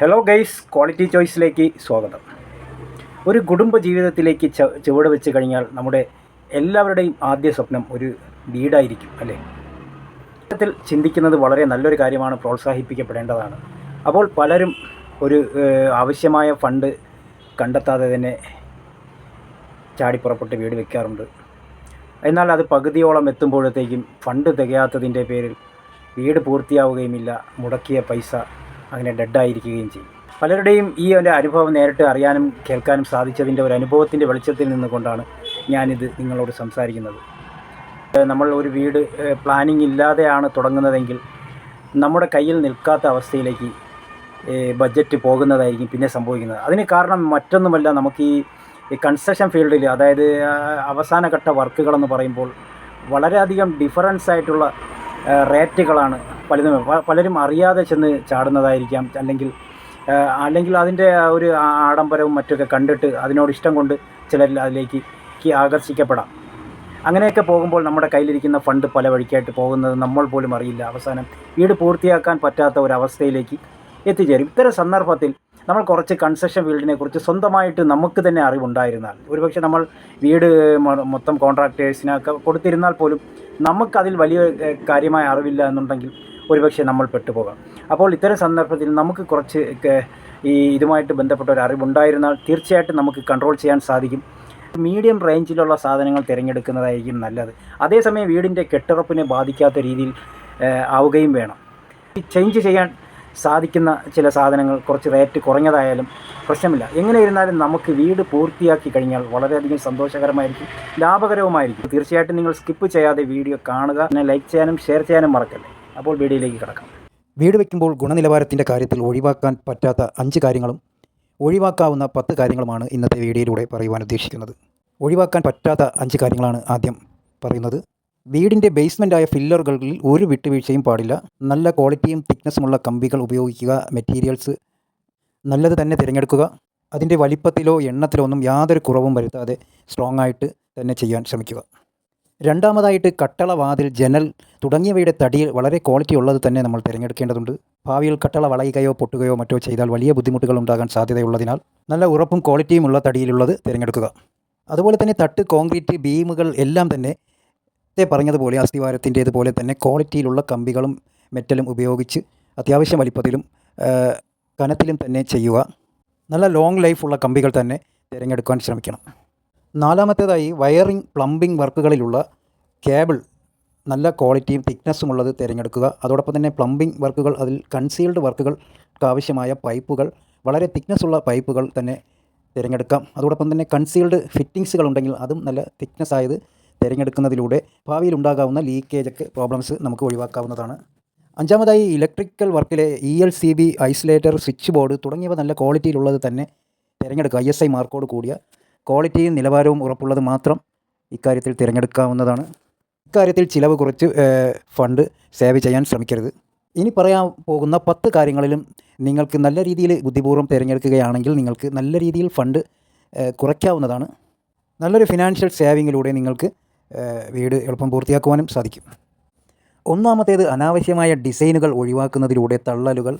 Hello guys, quality ചോയ്സിലേക്ക് സ്വാഗതം. ഒരു കുടുംബ ജീവിതത്തിലേക്ക് ചുവട് വെച്ച് കഴിഞ്ഞാൽ നമ്മുടെ എല്ലാവരുടെയും ആദ്യ സ്വപ്നം ഒരു വീടായിരിക്കും, അല്ലേ? ഇത്തരത്തിൽ ചിന്തിക്കുന്നത് വളരെ നല്ലൊരു കാര്യമാണ്, പ്രോത്സാഹിപ്പിക്കപ്പെടേണ്ടതാണ്. അപ്പോൾ പലരും ഒരു ആവശ്യമായ ഫണ്ട് കണ്ടെത്താതെ തന്നെ ചാടിപ്പുറപ്പെട്ട് വീട് വയ്ക്കാറുണ്ട്. എന്നാൽ അത് പകുതിയോളം എത്തുമ്പോഴത്തേക്കും ഫണ്ട് തികയാത്തതിൻ്റെ പേരിൽ വീട് പൂർത്തിയാവുകയുമില്ല, മുടക്കിയ പൈസ അങ്ങനെ ഡെഡായിരിക്കുകയും ചെയ്യും. പലരുടെയും ഈ ഒരു അനുഭവം നേരിട്ട് അറിയാനും കേൾക്കാനും സാധിച്ചതിൻ്റെ ഒരു അനുഭവത്തിൻ്റെ വെളിച്ചത്തിൽ നിന്നുകൊണ്ടാണ് ഞാനിത് നിങ്ങളോട് സംസാരിക്കുന്നത്. നമ്മൾ ഒരു വീട് പ്ലാനിങ് ഇല്ലാതെയാണ് തുടങ്ങുന്നതെങ്കിൽ നമ്മുടെ കയ്യിൽ നിൽക്കാത്ത അവസ്ഥയിലേക്ക് ബഡ്ജറ്റ് പോകുന്നതായിരിക്കും പിന്നെ സംഭവിക്കുന്നത്. അതിന് കാരണം മറ്റൊന്നുമല്ല, നമുക്ക് ഈ കൺസ്ട്രക്ഷൻ ഫീൽഡിൽ, അതായത് അവസാനഘട്ട വർക്കുകളെന്ന് പറയുമ്പോൾ വളരെയധികം ഡിഫറൻസ് ആയിട്ടുള്ള റേറ്റുകളാണ് പലരും അറിയാതെ ചെന്ന് ചാടുന്നതായിരിക്കാം. അല്ലെങ്കിൽ അതിൻ്റെ ഒരു ആഡംബരവും മറ്റൊക്കെ കണ്ടിട്ട് അതിനോട് ഇഷ്ടം കൊണ്ട് ചിലർ അതിലേക്ക് ആകർഷിക്കപ്പെടാം. അങ്ങനെയൊക്കെ പോകുമ്പോൾ നമ്മുടെ കയ്യിലിരിക്കുന്ന ഫണ്ട് പല വഴിക്കായിട്ട് പോകുന്നത് നമ്മൾ പോലും അറിയില്ല. അവസാനം വീട് പൂർത്തിയാക്കാൻ പറ്റാത്ത ഒരവസ്ഥയിലേക്ക് എത്തിച്ചേരും. ഇത്തരം സന്ദർഭത്തിൽ നമ്മൾ കുറച്ച് കൺസ്ട്രക്ഷൻ ഫീൽഡിനെ കുറിച്ച് സ്വന്തമായിട്ട് നമുക്ക് തന്നെ അറിവുണ്ടായിരുന്നാൽ, ഒരുപക്ഷെ നമ്മൾ വീട് മൊത്തം കോൺട്രാക്ടേഴ്സിനൊക്കെ കൊടുത്തിരുന്നാൽ പോലും നമുക്കതിൽ വലിയ കാര്യമായ അറിവില്ല എന്നുണ്ടെങ്കിൽ ഒരുപക്ഷെ നമ്മൾ പെട്ടുപോകാം. അപ്പോൾ ഇത്തരം സന്ദർഭത്തിൽ നമുക്ക് കുറച്ച് ഇതുമായിട്ട് ബന്ധപ്പെട്ട ഒരു അറിവുണ്ടായിരുന്നാൽ തീർച്ചയായിട്ടും നമുക്ക് കൺട്രോൾ ചെയ്യാൻ സാധിക്കും. മീഡിയം റേഞ്ചിലുള്ള സാധനങ്ങൾ തിരഞ്ഞെടുക്കുന്നതായിരിക്കും നല്ലത്. അതേസമയം വീടിൻ്റെ കെട്ടുറപ്പിനെ ബാധിക്കാത്ത രീതിയിൽ ആവുകയും വേണം. ചേഞ്ച് ചെയ്യാൻ സാധിക്കുന്ന ചില സാധനങ്ങൾ കുറച്ച് റേറ്റ് കുറഞ്ഞതായാലും പ്രശ്നമില്ല. എങ്ങനെ ഇരുന്നാലും നമുക്ക് വീട് പൂർത്തിയാക്കി കഴിഞ്ഞാൽ വളരെയധികം സന്തോഷകരമായിരിക്കും, ലാഭകരവുമായിരിക്കും. തീർച്ചയായിട്ടും നിങ്ങൾ സ്കിപ്പ് ചെയ്യാതെ വീഡിയോ കാണുക, പിന്നെ ലൈക്ക് ചെയ്യാനും ഷെയർ ചെയ്യാനും മറക്കല്ലേ. അപ്പോൾ വീഡിയോയിലേക്ക് കിടക്കാം. വീട് വയ്ക്കുമ്പോൾ ഗുണനിലവാരത്തിൻ്റെ കാര്യത്തിൽ ഒഴിവാക്കാൻ പറ്റാത്ത 5 കാര്യങ്ങളും ഒഴിവാക്കാവുന്ന 10 കാര്യങ്ങളുമാണ് ഇന്നത്തെ വീഡിയോയിലൂടെ പറയുവാൻ ഉദ്ദേശിക്കുന്നത്. ഒഴിവാക്കാൻ പറ്റാത്ത 5 കാര്യങ്ങളാണ് ആദ്യം പറയുന്നത്. വീടിൻ്റെ ബേസ്മെൻറ്റായ ഫില്ലറുകളിൽ ഒരു വിട്ടുവീഴ്ചയും പാടില്ല. നല്ല ക്വാളിറ്റിയും തിക്നെസ്സുമുള്ള കമ്പികൾ ഉപയോഗിക്കുക. മെറ്റീരിയൽസ് നല്ലത് തന്നെ തിരഞ്ഞെടുക്കുക. അതിൻ്റെ വലിപ്പത്തിലോ എണ്ണത്തിലോ ഒന്നും യാതൊരു കുറവും വരുത്താതെ സ്ട്രോങ് ആയിട്ട് തന്നെ ചെയ്യാൻ ശ്രമിക്കുക. രണ്ടാമതായിട്ട് കട്ടള, വാതിൽ, ജനൽ തുടങ്ങിയവയുടെ തടിയിൽ വളരെ ക്വാളിറ്റി ഉള്ളത് തന്നെ നമ്മൾ തിരഞ്ഞെടുക്കേണ്ടതുണ്ട്. ഭാവിയിൽ കട്ടള വളയുകയോ പൊട്ടുകയോ മറ്റോ ചെയ്താൽ വലിയ ബുദ്ധിമുട്ടുകൾ ഉണ്ടാകാൻ സാധ്യതയുള്ളതിനാൽ നല്ല ഉറപ്പും ക്വാളിറ്റിയുമുള്ള തടിയിലുള്ളത് തിരഞ്ഞെടുക്കുക. അതുപോലെ തന്നെ തട്ട്, കോൺക്രീറ്റ്, ബീമുകൾ എല്ലാം തന്നെ പറഞ്ഞതുപോലെ അസ്ഥിവാരത്തിൻ്റേതുപോലെ തന്നെ ക്വാളിറ്റിയിലുള്ള കമ്പികളും മെറ്റലും ഉപയോഗിച്ച് അത്യാവശ്യം വലിപ്പത്തിലും കനത്തിലും തന്നെ ചെയ്യുക. നല്ല ലോങ് ലൈഫുള്ള കമ്പികൾ തന്നെ തിരഞ്ഞെടുക്കാൻ ശ്രമിക്കണം. നാലാമത്തേതായി വയറിംഗ്, പ്ലംബിംഗ് വർക്കുകളിലുള്ള കേബിൾ നല്ല ക്വാളിറ്റിയും തിക്നെസ്സുമുള്ളത് തിരഞ്ഞെടുക്കുക. അതോടൊപ്പം തന്നെ പ്ലംബിംഗ് വർക്കുകൾ, അതിൽ കൺസീൽഡ് വർക്കുകൾക്ക് ആവശ്യമായ പൈപ്പുകൾ വളരെ തിക്നെസ്സുള്ള പൈപ്പുകൾ തന്നെ തിരഞ്ഞെടുക്കാം. അതോടൊപ്പം തന്നെ കൺസീൽഡ് ഫിറ്റിങ്സുകൾ ഉണ്ടെങ്കിൽ അതും നല്ല തിക്നെസ് ആയത് തിരഞ്ഞെടുക്കുന്നതിലൂടെ ഭാവിയിൽ ഉണ്ടാകാവുന്ന ലീക്കേജൊക്കെ പ്രോബ്ലംസ് നമുക്ക് ഒഴിവാക്കാവുന്നതാണ്. അഞ്ചാമതായി ഇലക്ട്രിക്കൽ വർക്കിലെ ELCB, ഐസൊലേറ്റർ, സ്വിച്ച് ബോർഡ് തുടങ്ങിയവ നല്ല ക്വാളിറ്റിയിലുള്ളത് തന്നെ തിരഞ്ഞെടുക്കുക. ISI മാർക്കോട് കൂടിയ ക്വാളിറ്റിയും നിലവാരവും ഉറപ്പുള്ളത് മാത്രം ഇക്കാര്യത്തിൽ തിരഞ്ഞെടുക്കാവുന്നതാണ്. ഇക്കാര്യത്തിൽ ചിലവ് കുറച്ച് ഫണ്ട് സേവ് ചെയ്യാൻ ശ്രമിക്കരുത്. ഇനി പറയാൻ പോകുന്ന 10 കാര്യങ്ങളിലും നിങ്ങൾക്ക് നല്ല രീതിയിൽ ബുദ്ധിപൂർവ്വം തിരഞ്ഞെടുക്കുകയാണെങ്കിൽ നിങ്ങൾക്ക് നല്ല രീതിയിൽ ഫണ്ട് കുറയ്ക്കാവുന്നതാണ്. നല്ലൊരു ഫിനാൻഷ്യൽ സേവിങ്ങിലൂടെ നിങ്ങൾക്ക് വീട് എളുപ്പം പൂർത്തിയാക്കുവാനും സാധിക്കും. ഒന്നാമത്തേത് അനാവശ്യമായ ഡിസൈനുകൾ ഒഴിവാക്കുന്നതിലൂടെ തള്ളലുകൾ,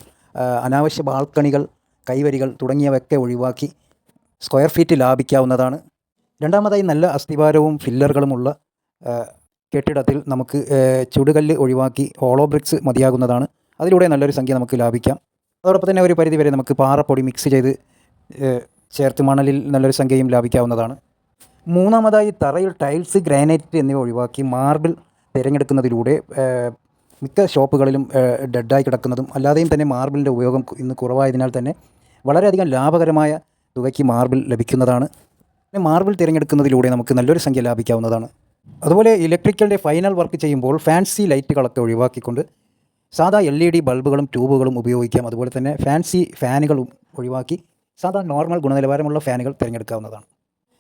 അനാവശ്യ ബാൽക്കണികൾ, കൈവരികൾ തുടങ്ങിയവയൊക്കെ ഒഴിവാക്കി സ്ക്വയർ ഫീറ്റ് ലാഭിക്കാവുന്നതാണ്. രണ്ടാമതായി നല്ല അസ്ഥിവാരവും ഫില്ലറുകളുമുള്ള കെട്ടിടത്തിൽ നമുക്ക് ചുടുകല്ല് ഒഴിവാക്കി ഹോളോ ബ്രിക്സ് മതിയാകുന്നതാണ്. അതിലൂടെ നല്ലൊരു സംഖ്യ നമുക്ക് ലാഭിക്കാം. അതോടൊപ്പം തന്നെ ഒരു പരിധിവരെ നമുക്ക് പാറപ്പൊടി മിക്സ് ചെയ്ത് ചേർത്ത് മണലിൽ നല്ലൊരു സംഖ്യയും ലാഭിക്കാവുന്നതാണ്. മൂന്നാമതായി തറയിൽ ടൈൽസ്, ഗ്രാനൈറ്റ് എന്നിവ ഒഴിവാക്കി മാർബിൾ തിരഞ്ഞെടുക്കുന്നതിലൂടെ മിക്ക ഷോപ്പുകളിലും ഡെഡായി കിടക്കുന്നതും അല്ലാതെയും തന്നെ മാർബിളിൻ്റെ ഉപയോഗം ഇന്ന് കുറവായതിനാൽ തന്നെ വളരെയധികം ലാഭകരമായ തുകയ്ക്ക് മാർബിൾ ലഭിക്കുന്നതാണ്. പിന്നെ മാർബിൾ തിരഞ്ഞെടുക്കുന്നതിലൂടെ നമുക്ക് നല്ലൊരു സംഖ്യ ലാഭിക്കാവുന്നതാണ്. അതുപോലെ ഇലക്ട്രിക്കലിൻ്റെ ഫൈനൽ വർക്ക് ചെയ്യുമ്പോൾ ഫാൻസി ലൈറ്റുകളൊക്കെ ഒഴിവാക്കിക്കൊണ്ട് സാധാ LED ബൾബുകളും ട്യൂബുകളും ഉപയോഗിക്കാം. അതുപോലെ തന്നെ ഫാൻസി ഫാനുകളും ഒഴിവാക്കി സാധാ നോർമൽ ഗുണനിലവാരമുള്ള ഫാനുകൾ തിരഞ്ഞെടുക്കാവുന്നതാണ്.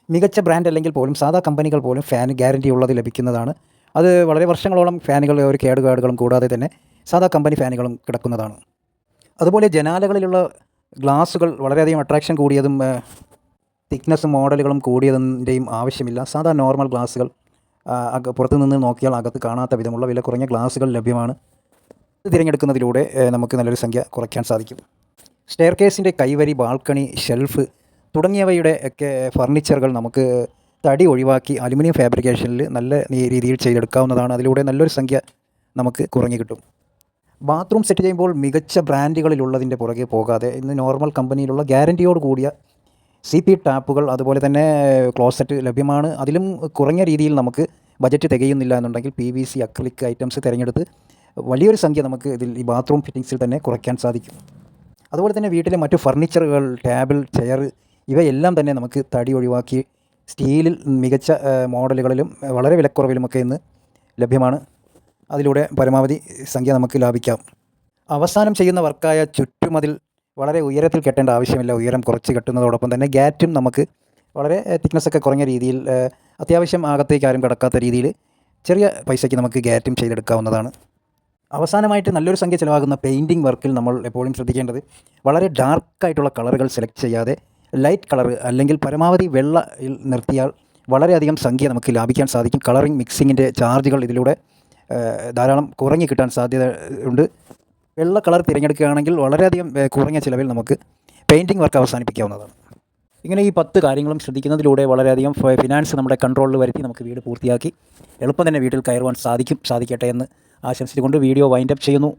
മികച്ച ബ്രാൻഡ് അല്ലെങ്കിൽ പോലും സാധാ കമ്പനികൾ പോലും ഫാൻ ഗ്യാരണ്ടി ഉള്ളത് ലഭിക്കുന്നതാണ്. അത് വളരെ വർഷങ്ങളോളം ഫാനുകൾ ഒരു കേടുപാടുകളും കൂടാതെ തന്നെ സാധാ കമ്പനി ഫാനുകളും കിടക്കുന്നതാണ്. അതുപോലെ ജനാലകളിലുള്ള ഗ്ലാസുകൾ വളരെയധികം അട്രാക്ഷൻ കൂടിയതും തിക്നെസ്സും മോഡലുകളും കൂടിയതിൻ്റെയും ആവശ്യമില്ല. സാധാ നോർമൽ ഗ്ലാസുകൾ പുറത്തു നിന്ന് നോക്കിയാൽ അകത്ത് കാണാത്ത വിധമുള്ള വില കുറഞ്ഞ ഗ്ലാസുകൾ ലഭ്യമാണ്. ഇത് തിരഞ്ഞെടുക്കുന്നതിലൂടെ നമുക്ക് നല്ലൊരു സംഖ്യ കുറയ്ക്കാൻ സാധിക്കും. സ്റ്റെയർകേസിൻ്റെ കൈവരി, ബാൽക്കണി, ഷെൽഫ് തുടങ്ങിയവയുടെ ഒക്കെ ഫർണിച്ചറുകൾ നമുക്ക് തടി ഒഴിവാക്കി അലുമിനിയം ഫാബ്രിക്കേഷനിൽ നല്ല രീതിയിൽ ചെയ്തെടുക്കാവുന്നതാണ്. അതിലൂടെ നല്ലൊരു സംഖ്യ നമുക്ക് കുറഞ്ഞു കിട്ടും. ബാത്റൂം സെറ്റ് ചെയ്യുമ്പോൾ മികച്ച ബ്രാൻഡുകളിലുള്ളതിൻ്റെ പുറകെ പോകാതെ ഇന്ന് നോർമൽ കമ്പനിയിലുള്ള ഗ്യാരൻറ്റിയോട് കൂടിയ CP ടാപ്പുകൾ അതുപോലെ തന്നെ ക്ലോസറ്റ് ലഭ്യമാണ്. അതിലും കുറഞ്ഞ രീതിയിൽ നമുക്ക് ബജറ്റ് തികയുന്നില്ല എന്നുണ്ടെങ്കിൽ PVC അക്രിലിക് ഐറ്റംസ് തിരഞ്ഞെടുത്ത് വലിയൊരു സംഖ്യ നമുക്ക് ഇതിൽ ഈ ബാത്റൂം ഫിറ്റിങ്സിൽ തന്നെ കുറയ്ക്കാൻ സാധിക്കും. അതുപോലെ തന്നെ വീട്ടിലെ മറ്റു ഫർണിച്ചറുകൾ, ടേബിൾ, ചെയർ ഇവയെല്ലാം തന്നെ നമുക്ക് തടി ഒഴിവാക്കി സ്റ്റീലിൽ മികച്ച മോഡലുകളിലും വളരെ വിലക്കുറവിലുമൊക്കെ ഇന്ന് ലഭ്യമാണ്. അതിലൂടെ പരമാവധി സംഖ്യ നമുക്ക് ലാഭിക്കാം. അവസാനം ചെയ്യുന്ന വർക്കായ ചുറ്റുമതിൽ വളരെ ഉയരത്തിൽ കെട്ടേണ്ട ആവശ്യമില്ല. ഉയരം കുറച്ച് കെട്ടുന്നതോടൊപ്പം തന്നെ ഗാറ്റും നമുക്ക് വളരെ തിക്നെസ്സൊക്കെ കുറഞ്ഞ രീതിയിൽ അത്യാവശ്യം അകത്തേക്ക് ആരും കടക്കാത്ത രീതിയിൽ ചെറിയ പൈസയ്ക്ക് നമുക്ക് ഗാറ്റും ചെയ്തെടുക്കാവുന്നതാണ്. അവസാനമായിട്ട് നല്ലൊരു സംഖ്യ ചിലവാകുന്ന പെയിൻറ്റിങ് വർക്കിൽ നമ്മൾ എപ്പോഴും ശ്രദ്ധിക്കേണ്ടത് വളരെ ഡാർക്കായിട്ടുള്ള കളറുകൾ സെലക്ട് ചെയ്യാതെ ലൈറ്റ് കളർ അല്ലെങ്കിൽ പരമാവധി വെള്ളയിൽ നിർത്തിയാൽ വളരെയധികം സംഖ്യ നമുക്ക് ലാഭിക്കാൻ സാധിക്കും. കളറിങ് മിക്സിങ്ങിൻ്റെ ചാർജുകൾ ഇതിലൂടെ ധാരാളം കുറഞ്ഞ് കിട്ടാൻ സാധ്യത ഉണ്ട്. വെള്ള കളർ തിരഞ്ഞെടുക്കുകയാണെങ്കിൽ വളരെയധികം കുറഞ്ഞ ചിലവിൽ നമുക്ക് പെയിൻറ്റിങ് വർക്ക് അവസാനിപ്പിക്കാവുന്നതാണ്. ഇങ്ങനെ ഈ 10 കാര്യങ്ങളും ശ്രദ്ധിക്കുന്നതിലൂടെ വളരെയധികം ഫിനാൻസ് നമ്മുടെ കൺട്രോളിൽ വരുത്തി നമുക്ക് വീട് പൂർത്തിയാക്കി എളുപ്പം തന്നെ വീട്ടിൽ കയറുവാൻ സാധിക്കട്ടെ എന്ന് ആശംസിച്ചുകൊണ്ട് വീഡിയോ വൈൻഡപ്പ് ചെയ്യുന്നു.